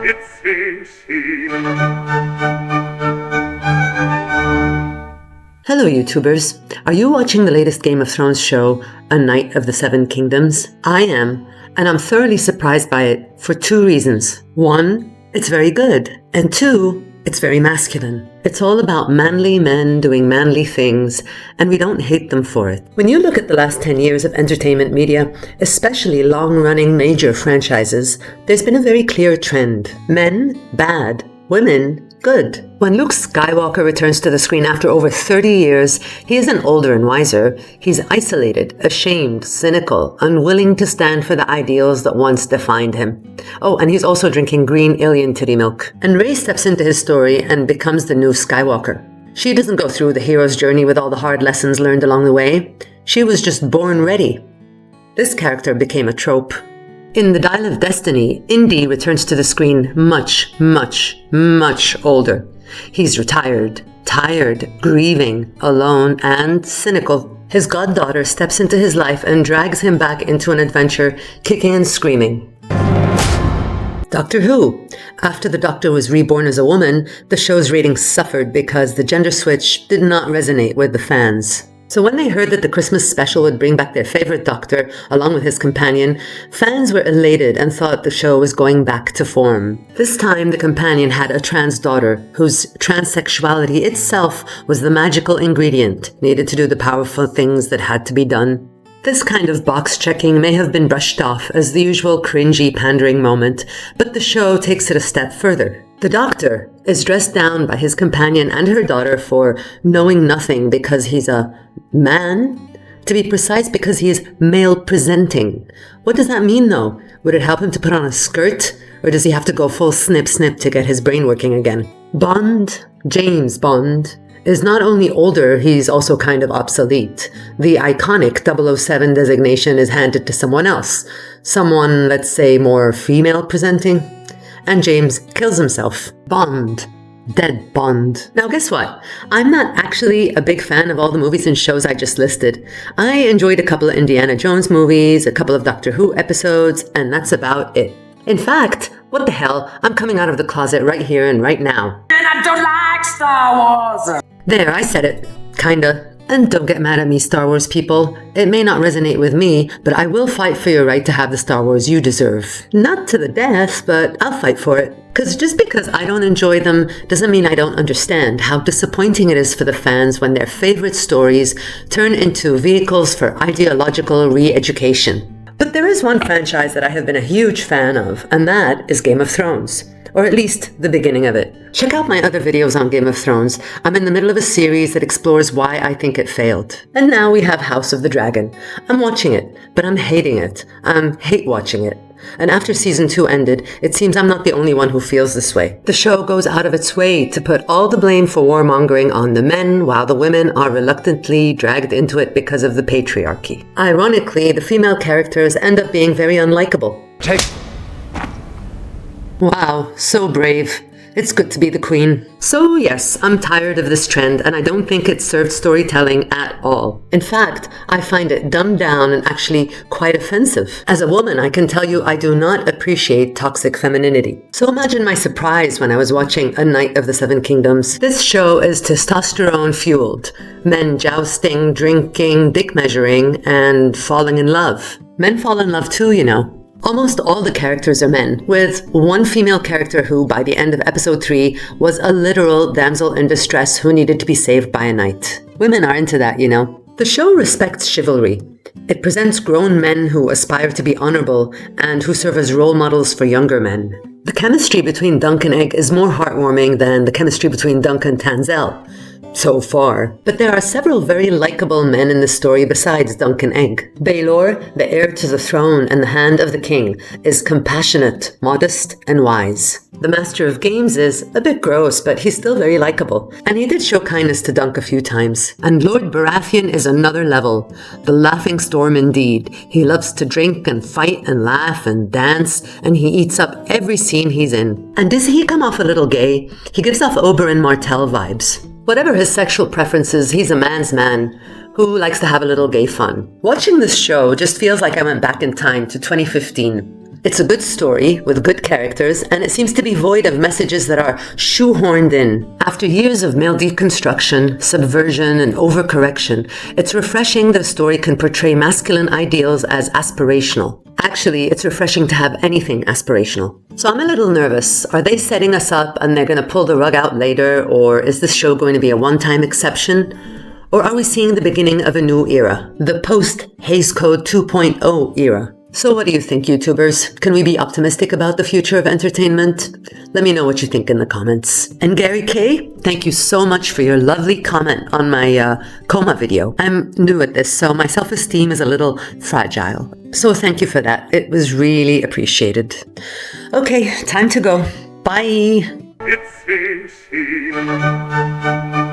It's a scene. Hello YouTubers, are you watching the latest Game of Thrones show, A Knight of the Seven Kingdoms? I am, and I'm thoroughly surprised by it for two reasons. One, it's very good, and two, it's very masculine. It's all about manly men doing manly things, and we don't hate them for it. When you look at the last 10 years of entertainment media, especially long-running major franchises, there's been a very clear trend. Men, bad. Women, good. When Luke Skywalker returns to the screen after over 30 years, he isn't older and wiser. He's isolated, ashamed, cynical, unwilling to stand for the ideals that once defined him. Oh, and he's also drinking green alien titty milk. And Rey steps into his story and becomes the new Skywalker. She doesn't go through the hero's journey with all the hard lessons learned along the way. She was just born ready. This character became a trope. In The Dial of Destiny, Indy returns to the screen much older. He's retired, tired, grieving, alone, and cynical. His goddaughter steps into his life and drags him back into an adventure, kicking and screaming. Doctor Who. After the Doctor was reborn as a woman, the show's ratings suffered because the gender switch did not resonate with the fans. So when they heard that the Christmas special would bring back their favorite Doctor, along with his companion, fans were elated and thought the show was going back to form. This time, the companion had a trans daughter, whose transsexuality itself was the magical ingredient needed to do the powerful things that had to be done. This kind of box-checking may have been brushed off as the usual cringy pandering moment, but the show takes it a step further. The Doctor is dressed down by his companion and her daughter for knowing nothing because he's a man? To be precise, because he is male-presenting. What does that mean, though? Would it help him to put on a skirt? Or does he have to go full snip-snip to get his brain working again? Bond, James Bond, is not only older, he's also kind of obsolete. The iconic 007 designation is handed to someone else. Someone, let's say, more female-presenting. And James kills himself. Bond. Dead Bond. Now guess what? I'm not actually a big fan of all the movies and shows I just listed. I enjoyed a couple of Indiana Jones movies, a couple of Doctor Who episodes, and that's about it. In fact, what the hell, I'm coming out of the closet right here and right now. And I don't like Star Wars! There, I said it. Kinda. And don't get mad at me, Star Wars people. It may not resonate with me, but I will fight for your right to have the Star Wars you deserve. Not to the death, but I'll fight for it. Because just because I don't enjoy them doesn't mean I don't understand how disappointing it is for the fans when their favorite stories turn into vehicles for ideological re-education. But there is one franchise that I have been a huge fan of, and that is Game of Thrones. Or at least the beginning of it. Check out my other videos on Game of Thrones. I'm in the middle of a series that explores why I think it failed. And now we have House of the Dragon. I'm watching it, but I'm hating it. I'm hate watching it. And after season 2 ended, it seems I'm not the only one who feels this way. The show goes out of its way to put all the blame for warmongering on the men, while the women are reluctantly dragged into it because of the patriarchy. Ironically, the female characters end up being very unlikable. Wow, so brave. It's good to be the queen. So yes, I'm tired of this trend and I don't think it served storytelling at all. In fact, I find it dumbed down and actually quite offensive. As a woman, I can tell you I do not appreciate toxic femininity. So imagine my surprise when I was watching A Knight of the Seven Kingdoms. This show is testosterone fueled. Men jousting, drinking, dick measuring, and falling in love. Men fall in love too, you know. Almost all the characters are men, with one female character who, by the end of episode 3, was a literal damsel in distress who needed to be saved by a knight. Women are into that, you know. The show respects chivalry. It presents grown men who aspire to be honorable and who serve as role models for younger men. The chemistry between Dunk and Egg is more heartwarming than the chemistry between Dunk and Tanzell. So far. But there are several very likable men in the story besides Dunk and Egg. Baelor, the heir to the throne and the hand of the king, is compassionate, modest, and wise. The Master of Games is a bit gross, but he's still very likable. And he did show kindness to Dunk a few times. And Lord Baratheon is another level. The laughing storm indeed. He loves to drink and fight and laugh and dance, and he eats up every scene he's in. And does he come off a little gay? He gives off Oberyn Martell vibes. Whatever his sexual preferences, he's a man's man who likes to have a little gay fun. Watching this show just feels like I went back in time to 2015. It's a good story with good characters, and it seems to be void of messages that are shoehorned in. After years of male deconstruction, subversion, and overcorrection, it's refreshing that a story can portray masculine ideals as aspirational. Actually, it's refreshing to have anything aspirational. So I'm a little nervous. Are they setting us up and they're going to pull the rug out later, or is this show going to be a one-time exception? Or are we seeing the beginning of a new era, the post-Hays Code 2.0 era? So what do you think, YouTubers? Can we be optimistic about the future of entertainment? Let me know what you think in the comments. And Gary K, thank you so much for your lovely comment on my coma video. I'm new at this, so my self-esteem is a little fragile. So thank you for that. It was really appreciated. Okay, time to go. Bye. It's been seen.